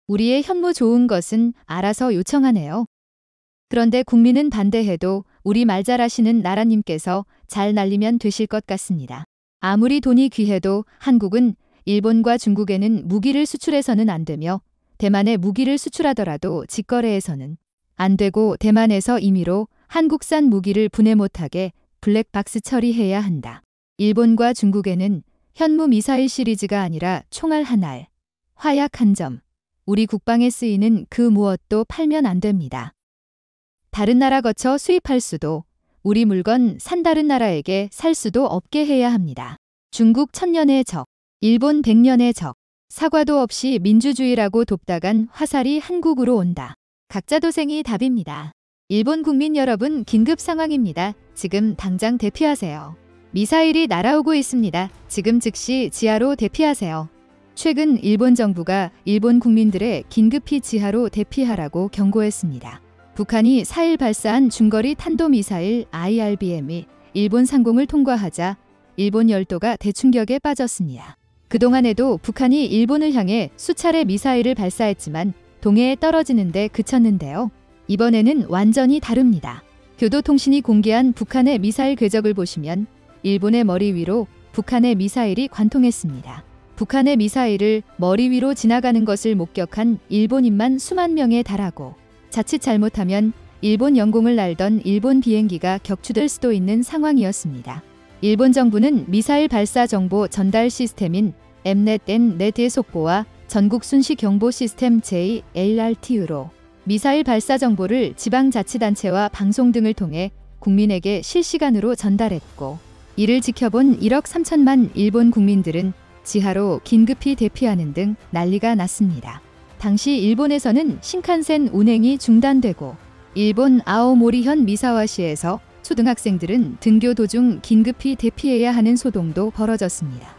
우리의 현무 좋은 것은 알아서 요청하네요. 그런데 국민은 반대해도 우리 말 잘하시는 나라님께서 잘 날리면 되실 것 같습니다. 아무리 돈이 귀해도 한국은 일본과 중국에는 무기를 수출해서는 안 되며 대만에 무기를 수출하더라도 직거래해서는 안 되고 대만에서 임의로 한국산 무기를 분해 못하게 블랙박스 처리해야 한다. 일본과 중국에는 현무 미사일 시리즈가 아니라 총알 한 알, 화약 한 점, 우리 국방에 쓰이는 그 무엇도 팔면 안 됩니다. 다른 나라 거쳐 수입할 수도 우리 물건 산 다른 나라에게 살 수도 없게 해야 합니다. 중국 1000년의 적, 일본 100년의 적, 사과도 없이 민주주의라고 돕다간 화살이 한국으로 온다. 각자 도생이 답입니다. 일본 국민 여러분 긴급 상황입니다. 지금 당장 대피하세요. 미사일이 날아오고 있습니다. 지금 즉시 지하로 대피하세요. 최근 일본 정부가 일본 국민들의 긴급히 지하로 대피하라고 경고했습니다. 북한이 4일 발사한 중거리 탄도미사일 IRBM이 일본 상공을 통과하자 일본 열도가 대충격에 빠졌습니다. 그동안에도 북한이 일본을 향해 수차례 미사일을 발사했지만 동해에 떨어지는데 그쳤는데요. 이번에는 완전히 다릅니다. 교도통신이 공개한 북한의 미사일 궤적을 보시면 일본의 머리 위로 북한의 미사일이 관통했습니다. 북한의 미사일을 머리 위로 지나가는 것을 목격한 일본인만 수만 명에 달하고 자칫 잘못하면 일본 영공을 날던 일본 비행기가 격추될 수도 있는 상황이었습니다. 일본 정부는 미사일 발사 정보 전달 시스템인 엠넷-N넷의 속보와 전국 순시 경보 시스템 JLRT로 미사일 발사 정보를 지방자치단체와 방송 등을 통해 국민에게 실시간으로 전달했고 이를 지켜본 1억 3천만 일본 국민들은 지하로 긴급히 대피하는 등 난리가 났습니다. 당시 일본에서는 신칸센 운행이 중단되고 일본 아오모리현 미사와시에서 초등학생들은 등교 도중 긴급히 대피해야 하는 소동도 벌어졌습니다.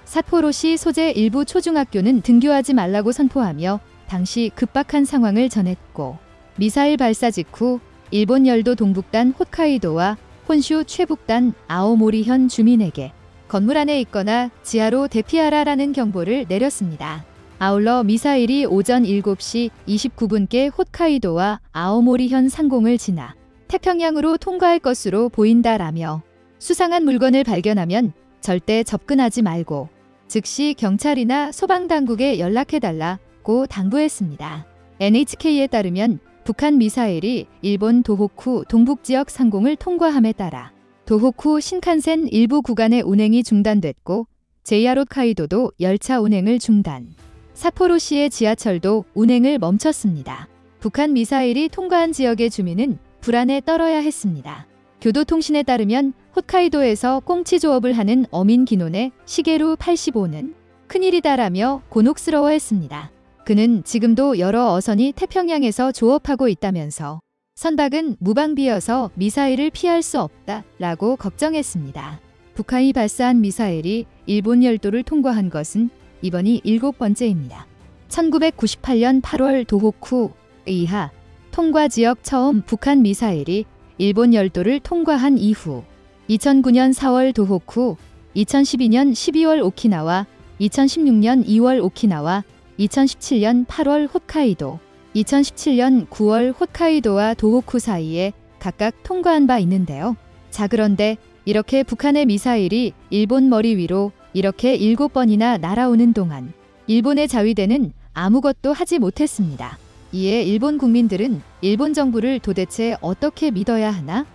삿포로시 소재 일부 초중학교는 등교하지 말라고 선포하며 당시 급박한 상황을 전했고 미사일 발사 직후 일본 열도 동북단 홋카이도와 혼슈 최북단 아오모리현 주민에게 건물 안에 있거나 지하로 대피하라라는 경보를 내렸습니다. 아울러 미사일이 오전 7시 29분께 홋카이도와 아오모리현 상공을 지나 태평양으로 통과할 것으로 보인다라며 수상한 물건을 발견하면 절대 접근하지 말고 즉시 경찰이나 소방당국에 연락해달라고 당부했습니다. NHK에 따르면 북한 미사일이 일본 도호쿠 동북지역 상공을 통과함에 따라 도호쿠 신칸센 일부 구간의 운행이 중단됐고 JR 홋카이도도 열차 운행을 중단, 삿포로시의 지하철도 운행을 멈췄습니다. 북한 미사일이 통과한 지역의 주민은 불안에 떨어야 했습니다. 교도통신에 따르면 홋카이도에서 꽁치 조업을 하는 어민 기논의 시게루 85는 큰일이다라며 곤혹스러워했습니다. 그는 지금도 여러 어선이 태평양에서 조업하고 있다면서 선박은 무방비여서 미사일을 피할 수 없다라고 걱정했습니다. 북한이 발사한 미사일이 일본 열도를 통과한 것은 이번이 7번째입니다. 1998년 8월 도호쿠 이하 통과 지역 처음 북한 미사일이 일본 열도를 통과한 이후 2009년 4월 도호쿠, 2012년 12월 오키나와, 2016년 2월 오키나와, 2017년 8월 홋카이도, 2017년 9월 홋카이도와 도호쿠 사이에 각각 통과한 바 있는데요. 자, 그런데 이렇게 북한의 미사일이 일본 머리 위로 이렇게 7번이나 날아오는 동안 일본의 자위대는 아무것도 하지 못했습니다. 이에 일본 국민들은 일본 정부를 도대체 어떻게 믿어야 하나?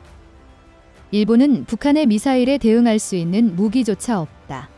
일본은 북한의 미사일에 대응할 수 있는 무기조차 없다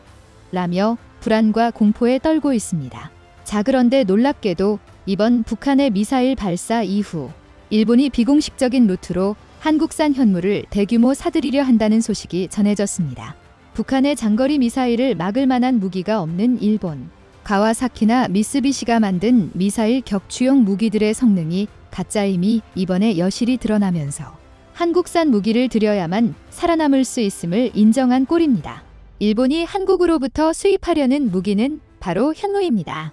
라며 불안과 공포에 떨고 있습니다. 자, 그런데 놀랍게도 이번 북한의 미사일 발사 이후 일본이 비공식적인 루트로 한국산 현무를 대규모 사들이려 한다는 소식이 전해졌습니다. 북한의 장거리 미사일을 막을 만한 무기가 없는 일본. 가와사키나 미쓰비시가 만든 미사일 격추용 무기들의 성능이 가짜임이 이번에 여실히 드러나면서 한국산 무기를 들여야만 살아남을 수 있음을 인정한 꼴입니다. 일본이 한국으로부터 수입하려는 무기는 바로 현무입니다.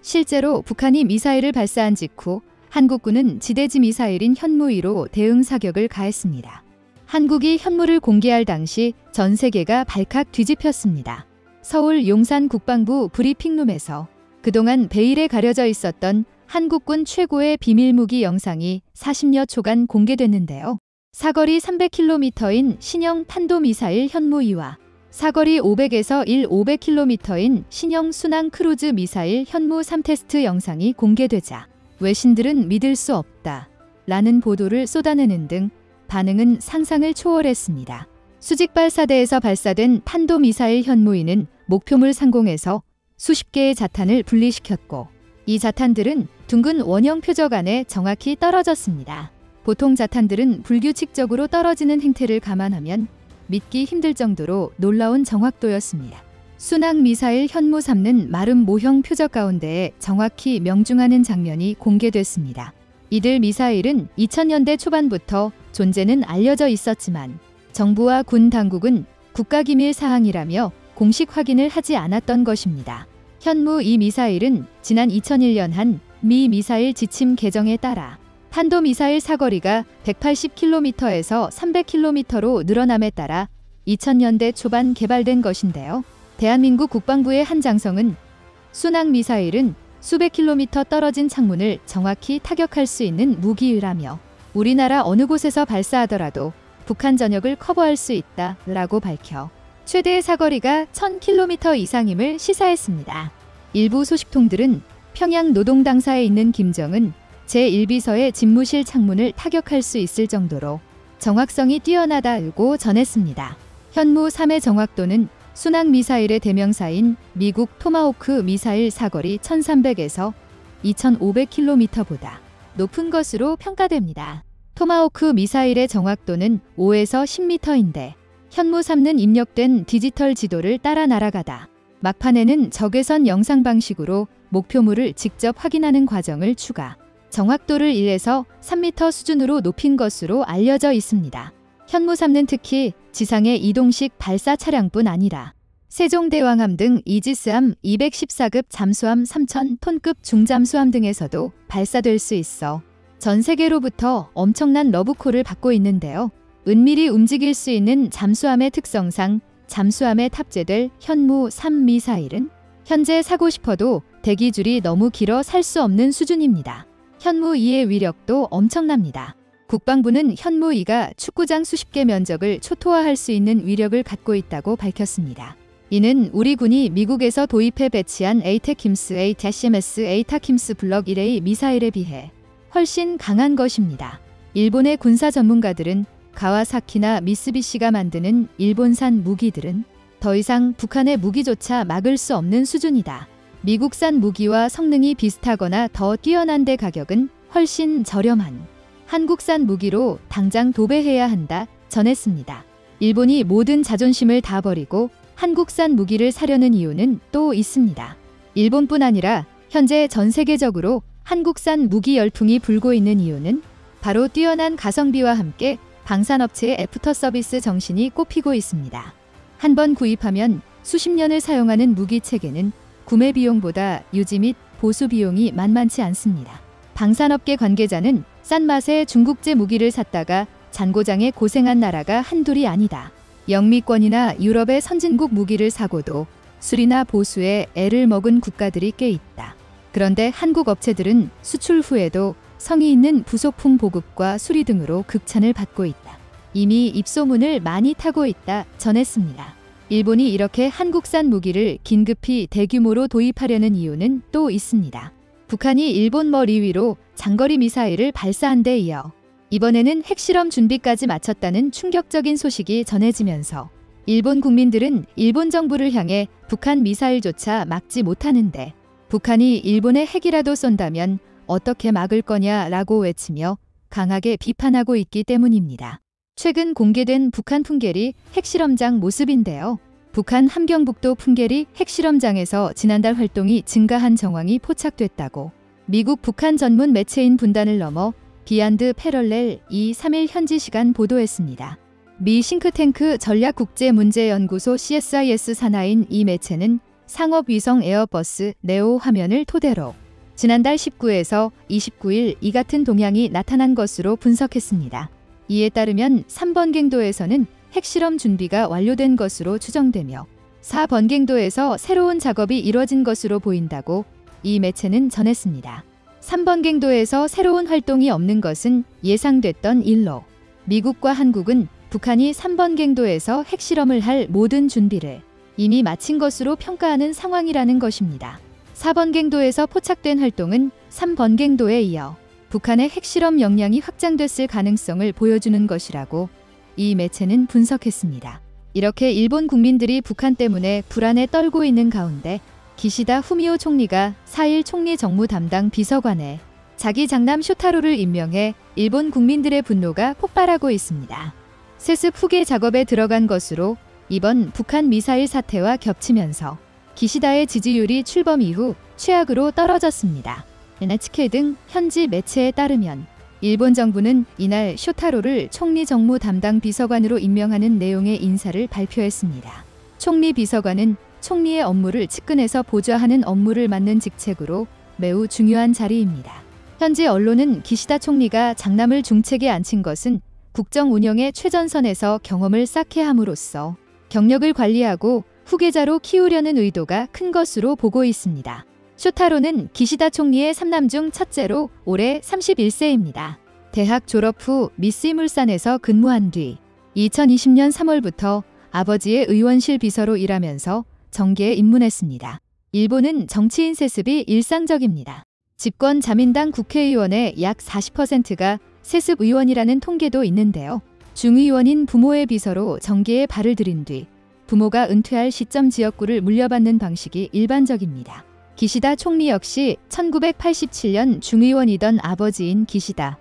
실제로 북한이 미사일을 발사한 직후 한국군은 지대지 미사일인 현무2로 대응 사격을 가했습니다. 한국이 현무를 공개할 당시 전 세계가 발칵 뒤집혔습니다. 서울 용산 국방부 브리핑룸에서 그동안 베일에 가려져 있었던 한국군 최고의 비밀무기 영상이 40여 초간 공개됐는데요. 사거리 300km인 신형 탄도미사일 현무 2와 사거리 500에서 500km인 신형 순항 크루즈 미사일 현무 3 테스트 영상이 공개되자 외신들은 믿을 수 없다 라는 보도를 쏟아내는 등 반응은 상상을 초월했습니다. 수직 발사대에서 발사된 탄도미사일 현무2는 목표물 상공에서 수십 개의 자탄을 분리시켰고 이 자탄들은 둥근 원형 표적 안에 정확히 떨어졌습니다. 보통 자탄들은 불규칙적으로 떨어지는 행태를 감안하면 믿기 힘들 정도로 놀라운 정확도였습니다. 순항 미사일 현무 3는 마름 모형 표적 가운데에 정확히 명중하는 장면이 공개됐습니다. 이들 미사일은 2000년대 초반부터 존재는 알려져 있었지만 정부와 군 당국은 국가기밀 사항이라며 공식 확인을 하지 않았던 것입니다. 현무 2 미사일은 지난 2001년 한 미 미사일 지침 개정에 따라 탄도미사일 사거리가 180km에서 300km로 늘어남에 따라 2000년대 초반 개발된 것인데요. 대한민국 국방부의 한 장성은 순항 미사일은 수백 킬로미터 떨어진 창문을 정확히 타격할 수 있는 무기라며 우리나라 어느 곳에서 발사하더라도 북한 전역을 커버할 수 있다 라고 밝혀 최대의 사거리가 1000km 이상임을 시사했습니다. 일부 소식통들은 평양 노동당사에 있는 김정은 제1비서의 집무실 창문을 타격할 수 있을 정도로 정확성이 뛰어나다고 전했습니다. 현무 3의 정확도는 순항 미사일의 대명사인 미국 토마호크 미사일 사거리 1300에서 2500km보다 높은 것으로 평가됩니다. 토마호크 미사일의 정확도는 5에서 10m인데 현무 3는 입력된 디지털 지도를 따라 날아가다 막판에는 적외선 영상 방식으로 목표물을 직접 확인하는 과정을 추가, 정확도를 1에서 3m 수준으로 높인 것으로 알려져 있습니다. 현무 3는 특히 지상의 이동식 발사 차량뿐 아니라 세종대왕함 등 이지스함 214급 잠수함 3000톤급 중잠수함 등에서도 발사될 수 있어 전 세계로부터 엄청난 러브콜을 받고 있는데요. 은밀히 움직일 수 있는 잠수함의 특성상 잠수함에 탑재될 현무 3 미사일은 현재 사고 싶어도 대기줄이 너무 길어 살 수 없는 수준입니다. 현무 2의 위력도 엄청납니다. 국방부는 현무 2가 축구장 수십 개 면적을 초토화할 수 있는 위력을 갖고 있다고 밝혔습니다. 이는 우리 군이 미국에서 도입해 배치한 에이테킴스 A-MS 에이타킴스 블럭 1A 미사일에 비해 훨씬 강한 것입니다. 일본의 군사 전문가들은 가와사키나 미쓰비시가 만드는 일본산 무기들은 더 이상 북한의 무기조차 막을 수 없는 수준이다. 미국산 무기와 성능이 비슷하거나 더 뛰어난데 가격은 훨씬 저렴한 한국산 무기로 당장 도배해야 한다 전했습니다. 일본이 모든 자존심을 다 버리고 한국산 무기를 사려는 이유는 또 있습니다. 일본뿐 아니라 현재 전 세계적으로 한국산 무기 열풍이 불고 있는 이유는 바로 뛰어난 가성비와 함께 방산업체의 애프터 서비스 정신이 꼽히고 있습니다. 한 번 구입하면 수십 년을 사용하는 무기 체계는 구매 비용보다 유지 및 보수 비용이 만만치 않습니다. 방산업계 관계자는 싼 맛에 중국제 무기를 샀다가 잔고장에 고생한 나라가 한둘이 아니다. 영미권이나 유럽의 선진국 무기를 사고도 수리나 보수에 애를 먹은 국가들이 꽤 있다. 그런데 한국 업체들은 수출 후에도 성의 있는 부속품 보급과 수리 등으로 극찬을 받고 있다. 이미 입소문을 많이 타고 있다 전했습니다. 일본이 이렇게 한국산 무기를 긴급히 대규모로 도입하려는 이유는 또 있습니다. 북한이 일본 머리 위로 장거리 미사일을 발사한 데 이어 이번에는 핵실험 준비까지 마쳤다는 충격적인 소식이 전해지면서 일본 국민들은 일본 정부를 향해 북한 미사일조차 막지 못하는데 북한이 일본에 핵이라도 쏜다면 어떻게 막을 거냐라고 외치며 강하게 비판하고 있기 때문입니다. 최근 공개된 북한 풍계리 핵실험장 모습인데요. 북한 함경북도 풍계리 핵실험장에서 지난달 활동이 증가한 정황이 포착됐다고 미국 북한 전문 매체인 분단을 넘어 비안드 패럴렐 3일 현지 시간 보도했습니다. 미 싱크탱크 전략국제문제연구소 CSIS 산하인 이 매체는 상업위성 에어버스 네오 화면을 토대로 지난달 19에서 29일 이 같은 동향이 나타난 것으로 분석했습니다. 이에 따르면 3번갱도에서는 핵실험 준비가 완료된 것으로 추정되며 4번갱도에서 새로운 작업이 이뤄진 것으로 보인다고 이 매체는 전했습니다. 3번 갱도에서 새로운 활동이 없는 것은 예상됐던 일로 미국과 한국은 북한이 3번 갱도에서 핵실험을 할 모든 준비를 이미 마친 것으로 평가하는 상황이라는 것입니다. 4번 갱도에서 포착된 활동은 3번 갱도에 이어 북한의 핵실험 역량이 확장됐을 가능성을 보여주는 것이라고 이 매체는 분석했습니다. 이렇게 일본 국민들이 북한 때문에 불안에 떨고 있는 가운데 기시다 후미오 총리가 4일 총리 정무 담당 비서관에 자기 장남 쇼타로를 임명해 일본 국민들의 분노가 폭발하고 있습니다. 세습 후계 작업에 들어간 것으로 이번 북한 미사일 사태와 겹치면서 기시다의 지지율이 출범 이후 최악으로 떨어졌습니다. NHK 등 현지 매체에 따르면 일본 정부는 이날 쇼타로를 총리 정무 담당 비서관으로 임명하는 내용의 인사를 발표했습니다. 총리 비서관은 총리의 업무를 측근에서 보좌하는 업무를 맡는 직책으로 매우 중요한 자리입니다. 현지 언론은 기시다 총리가 장남을 중책에 앉힌 것은 국정 운영의 최전선에서 경험을 쌓게 함으로써 경력을 관리하고 후계자로 키우려는 의도가 큰 것으로 보고 있습니다. 쇼타로는 기시다 총리의 3남 중 첫째로 올해 31세입니다. 대학 졸업 후 미쓰이물산에서 근무한 뒤 2020년 3월부터 아버지의 의원실 비서로 일하면서 정계에 입문했습니다. 일본은 정치인 세습이 일상적입니다. 집권 자민당 국회의원의 약 40%가 세습 의원이라는 통계도 있는데요. 중의원인 부모의 비서로 정계에 발을 들인 뒤 부모가 은퇴할 시점 지역구를 물려받는 방식이 일반적입니다. 기시다 총리 역시 1987년 중의원이던 아버지인 기시다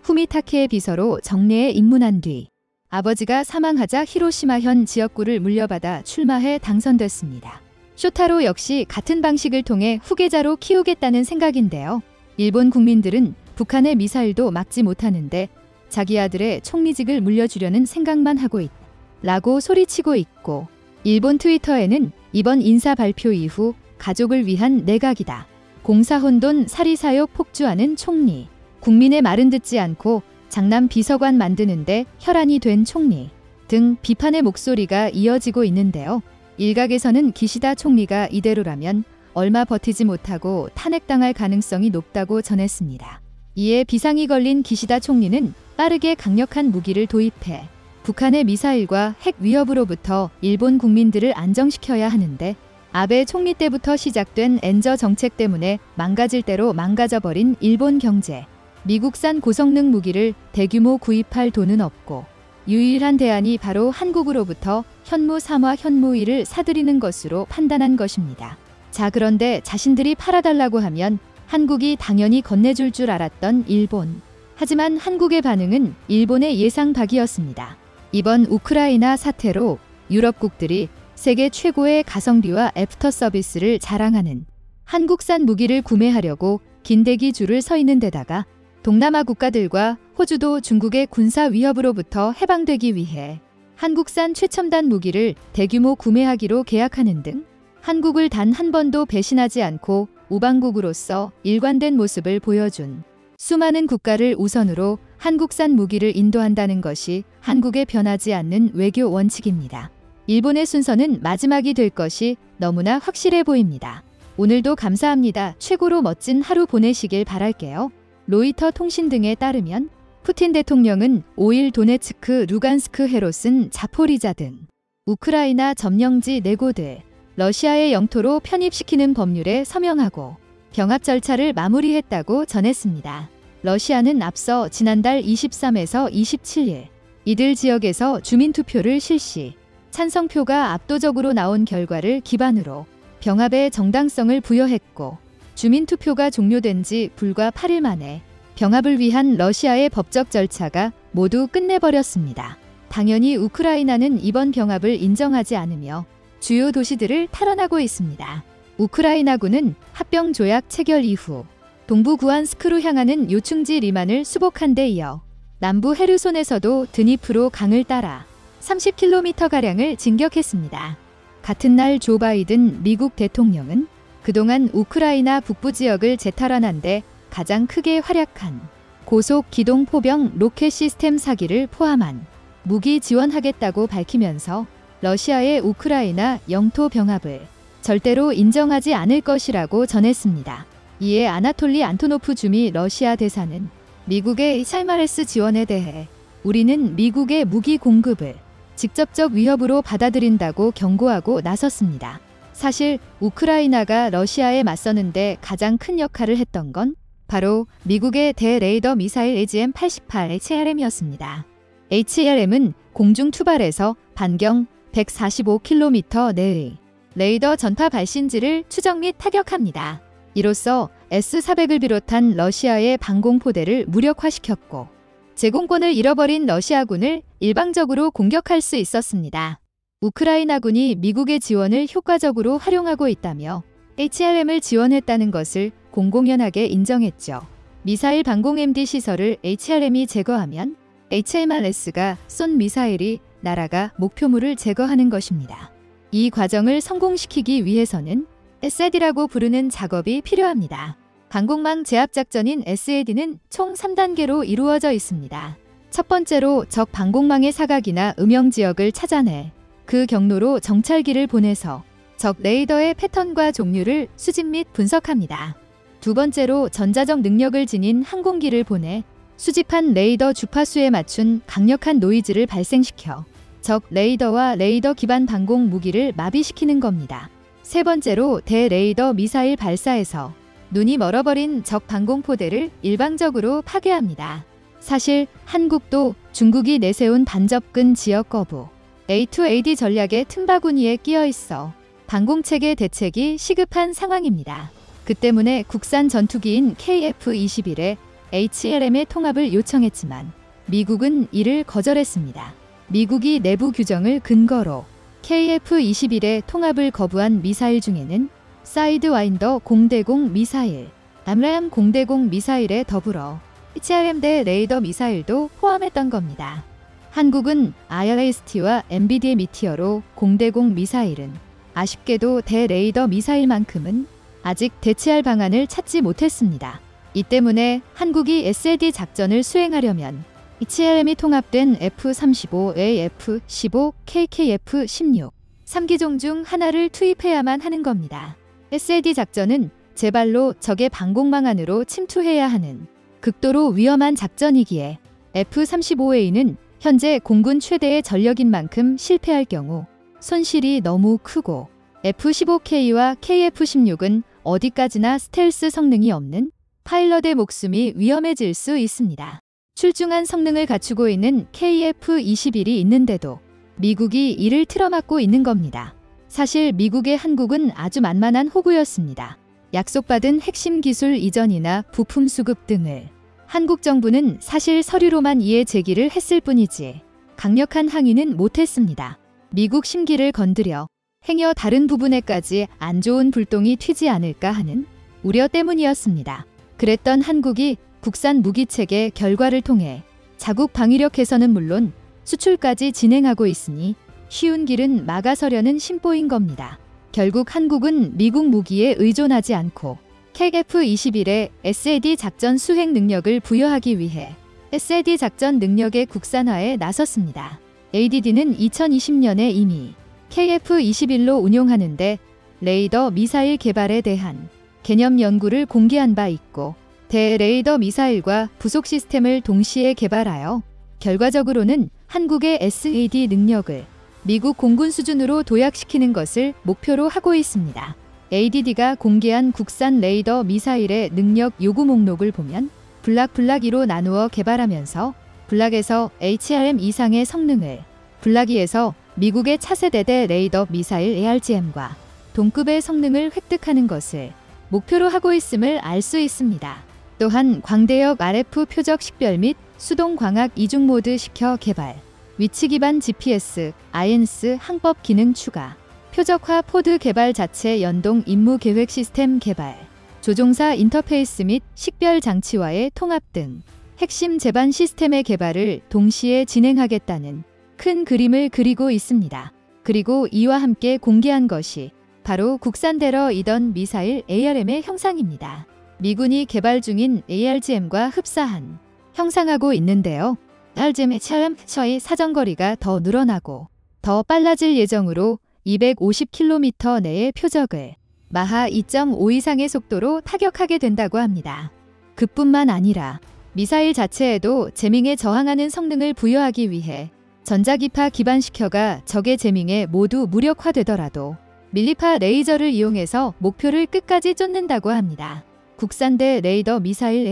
후미타케의 비서로 정례에 입문한 뒤 아버지가 사망하자 히로시마현 지역구를 물려받아 출마해 당선됐습니다. 쇼타로 역시 같은 방식을 통해 후계자로 키우겠다는 생각인데요. 일본 국민들은 북한의 미사일도 막지 못하는데 자기 아들의 총리직을 물려주려는 생각만 하고 있다라고 소리치고 있고, 일본 트위터에는 이번 인사 발표 이후 가족을 위한 내각이다, 공사혼돈 사리사욕 폭주하는 총리, 국민의 말은 듣지 않고 장남 비서관 만드는데 혈안이 된 총리 등 비판의 목소리가 이어지고 있는데요. 일각에서는 기시다 총리가 이대로라면 얼마 버티지 못하고 탄핵당할 가능성이 높다고 전했습니다. 이에 비상이 걸린 기시다 총리는 빠르게 강력한 무기를 도입해 북한의 미사일과 핵 위협으로부터 일본 국민들을 안정시켜야 하는데, 아베 총리 때부터 시작된 엔저 정책 때문에 망가질 대로 망가져버린 일본 경제, 미국산 고성능 무기를 대규모 구입할 돈은 없고 유일한 대안이 바로 한국으로부터 현무 3화 현무 1을 사들이는 것으로 판단한 것입니다. 자, 그런데 자신들이 팔아달라고 하면 한국이 당연히 건네줄 줄 알았던 일본. 하지만 한국의 반응은 일본의 예상 밖이었습니다. 이번 우크라이나 사태로 유럽국들이 세계 최고의 가성비와 애프터 서비스를 자랑하는 한국산 무기를 구매하려고 긴대기 줄을 서 있는 데다가 동남아 국가들과 호주도 중국의 군사 위협으로부터 해방되기 위해 한국산 최첨단 무기를 대규모 구매하기로 계약하는 등 한국을 단 한 번도 배신하지 않고 우방국으로서 일관된 모습을 보여준 수많은 국가를 우선으로 한국산 무기를 인도한다는 것이 한국의 변하지 않는 외교 원칙입니다. 일본의 순서는 마지막이 될 것이 너무나 확실해 보입니다. 오늘도 감사합니다. 최고로 멋진 하루 보내시길 바랄게요. 로이터 통신 등에 따르면 푸틴 대통령은 5일 도네츠크, 루간스크, 헤로슨, 자포리자 등 우크라이나 점령지 4곳을 러시아의 영토로 편입시키는 법률에 서명하고 병합 절차를 마무리했다고 전했습니다. 러시아는 앞서 지난달 23에서 27일 이들 지역에서 주민투표를 실시, 찬성표가 압도적으로 나온 결과를 기반으로 병합의 정당성을 부여했고, 주민투표가 종료된 지 불과 8일 만에 병합을 위한 러시아의 법적 절차가 모두 끝내버렸습니다. 당연히 우크라이나는 이번 병합을 인정하지 않으며 주요 도시들을 탈환하고 있습니다. 우크라이나군은 합병조약 체결 이후 동부 구안스크로 향하는 요충지 리만을 수복한 데 이어 남부 헤르손에서도 드니프로 강을 따라 30km가량을 진격했습니다. 같은 날 조 바이든 미국 대통령은 그동안 우크라이나 북부 지역을 재탈환한 데 가장 크게 활약한 고속 기동 포병 로켓 시스템 사기를 포함한 무기 지원하겠다고 밝히면서 러시아의 우크라이나 영토 병합을 절대로 인정하지 않을 것이라고 전했습니다. 이에 아나톨리 안토노프 주미 러시아 대사는 미국의 샬마레스 지원에 대해 우리는 미국의 무기 공급을 직접적 위협으로 받아들인다고 경고하고 나섰습니다. 사실 우크라이나가 러시아에 맞서는데 가장 큰 역할을 했던 건 바로 미국의 대레이더 미사일 AGM-88 HLM이었습니다. HLM은 공중 투발에서 반경 145km 내의 레이더 전파 발신지를 추적 및 타격합니다. 이로써 S-400을 비롯한 러시아의 방공포대를 무력화시켰고 제공권을 잃어버린 러시아군을 일방적으로 공격할 수 있었습니다. 우크라이나군이 미국의 지원을 효과적으로 활용하고 있다며 HLM을 지원했다는 것을 공공연하게 인정했죠. 미사일 방공 MD 시설을 HLM이 제거하면 HIMARS가 쏜 미사일이 날아가 목표물을 제거하는 것입니다. 이 과정을 성공시키기 위해서는 SAD라고 부르는 작업이 필요합니다. 방공망 제압작전인 SAD는 총 3단계로 이루어져 있습니다. 첫 번째로 적 방공망의 사각이나 음영 지역을 찾아내 그 경로로 정찰기를 보내서 적 레이더의 패턴과 종류를 수집 및 분석합니다. 두 번째로 전자적 능력을 지닌 항공기를 보내 수집한 레이더 주파수에 맞춘 강력한 노이즈를 발생시켜 적 레이더와 레이더 기반 방공 무기를 마비시키는 겁니다. 세 번째로 대레이더 미사일 발사에서 눈이 멀어버린 적 방공포대를 일방적으로 파괴합니다. 사실 한국도 중국이 내세운 반접근 지역 거부 A2AD 전략의 틈바구니에 끼어 있어 방공체계 대책이 시급한 상황입니다. 그 때문에 국산 전투기인 KF-21에 HLM의 통합을 요청했지만 미국은 이를 거절했습니다. 미국이 내부 규정을 근거로 KF-21의 통합을 거부한 미사일 중에는 사이드와인더 공대공 미사일, 암람 공대공 미사일에 더불어 HRM대 레이더 미사일도 포함했던 겁니다. 한국은 IRST와 MBD의 미티어로 공대공 미사일은 아쉽게도 대레이더 미사일만큼은 아직 대체할 방안을 찾지 못했습니다. 이 때문에 한국이 SAD 작전을 수행하려면 HLM이 통합된 F-35A, F-15, KKF-16 3기종 중 하나를 투입해야만 하는 겁니다. SAD 작전은 제발로 적의 방공망 안으로 침투해야 하는 극도로 위험한 작전이기에 F-35A는 현재 공군 최대의 전력인 만큼 실패할 경우 손실이 너무 크고 F-15K와 KF-16은 어디까지나 스텔스 성능이 없는 파일럿의 목숨이 위험해질 수 있습니다. 출중한 성능을 갖추고 있는 KF-21이 있는데도 미국이 이를 틀어막고 있는 겁니다. 사실 미국의 한국은 아주 만만한 호구였습니다. 약속받은 핵심 기술 이전이나 부품 수급 등을 한국 정부는 사실 서류로만 이해 제기를 했을 뿐이지 강력한 항의는 못했습니다. 미국 심기를 건드려 행여 다른 부분에까지 안 좋은 불똥이 튀지 않을까 하는 우려 때문이었습니다. 그랬던 한국이 국산 무기체계 결과를 통해 자국 방위력 개선은 물론 수출까지 진행하고 있으니 쉬운 길은 막아서려는 심보인 겁니다. 결국 한국은 미국 무기에 의존하지 않고 KF-21에 SAD 작전 수행 능력을 부여하기 위해 SAD 작전 능력의 국산화에 나섰습니다. ADD는 2020년에 이미 KF-21로 운용하는데 레이더 미사일 개발에 대한 개념 연구를 공개한 바 있고 대레이더 미사일과 부속 시스템을 동시에 개발하여 결과적으로는 한국의 SAD 능력을 미국 공군 수준으로 도약시키는 것을 목표로 하고 있습니다. ADD가 공개한 국산 레이더 미사일의 능력 요구 목록을 보면 블락2로 나누어 개발하면서 블락에서 HRM 이상의 성능을, 블락2에서 미국의 차세대대 레이더 미사일 ARGM과 동급의 성능을 획득하는 것을 목표로 하고 있음을 알 수 있습니다. 또한 광대역 RF 표적 식별 및 수동 광학 이중 모드 시켜 개발, 위치 기반 GPS, INS 항법 기능 추가, 표적화 포드 개발 자체 연동 임무 계획 시스템 개발, 조종사 인터페이스 및 식별 장치와의 통합 등 핵심 제반 시스템의 개발을 동시에 진행하겠다는 큰 그림을 그리고 있습니다. 그리고 이와 함께 공개한 것이 바로 국산대러이던 미사일 ARM의 형상입니다. 미군이 개발 중인 ARGM과 흡사한 형상하고 있는데요. ARGM의 처의 사정거리가 더 늘어나고 더 빨라질 예정으로 250km 내의 표적을 마하 2.5 이상의 속도로 타격하게 된다고 합니다. 그뿐만 아니라 미사일 자체에도 재밍에 저항하는 성능을 부여하기 위해 전자기파 기반시켜가 적의 재밍에 모두 무력화되더라도 밀리파 레이저를 이용해서 목표를 끝까지 쫓는다고 합니다. 국산대 레이더 미사일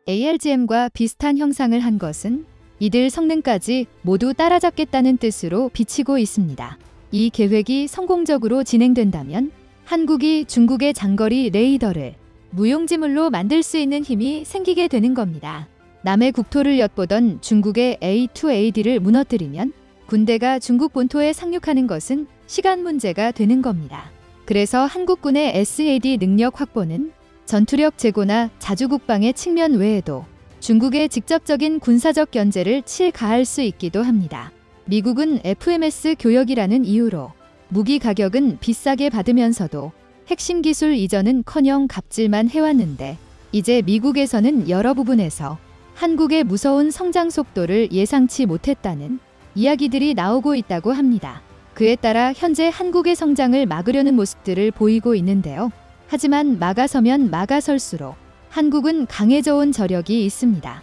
ARGM과 비슷한 형상을 한 것은 이들 성능까지 모두 따라잡겠다는 뜻으로 비치고 있습니다. 이 계획이 성공적으로 진행된다면 한국이 중국의 장거리 레이더를 무용지물로 만들 수 있는 힘이 생기게 되는 겁니다. 남의 국토를 엿보던 중국의 A2AD를 무너뜨리면 군대가 중국 본토에 상륙하는 것은 시간 문제가 되는 겁니다. 그래서 한국군의 SAD 능력 확보는 전투력 제고나 자주국방의 측면 외에도 중국의 직접적인 군사적 견제를 가할 수 있기도 합니다. 미국은 FMS 교역이라는 이유로 무기 가격은 비싸게 받으면서도 핵심 기술 이전은커녕 갑질만 해왔는데 이제 미국에서는 여러 부분에서 한국의 무서운 성장 속도를 예상치 못했다는 이야기들이 나오고 있다고 합니다. 그에 따라 현재 한국의 성장을 막으려는 모습들을 보이고 있는데요. 하지만 막아서면 막아설수록 한국은 강해져 온 저력이 있습니다.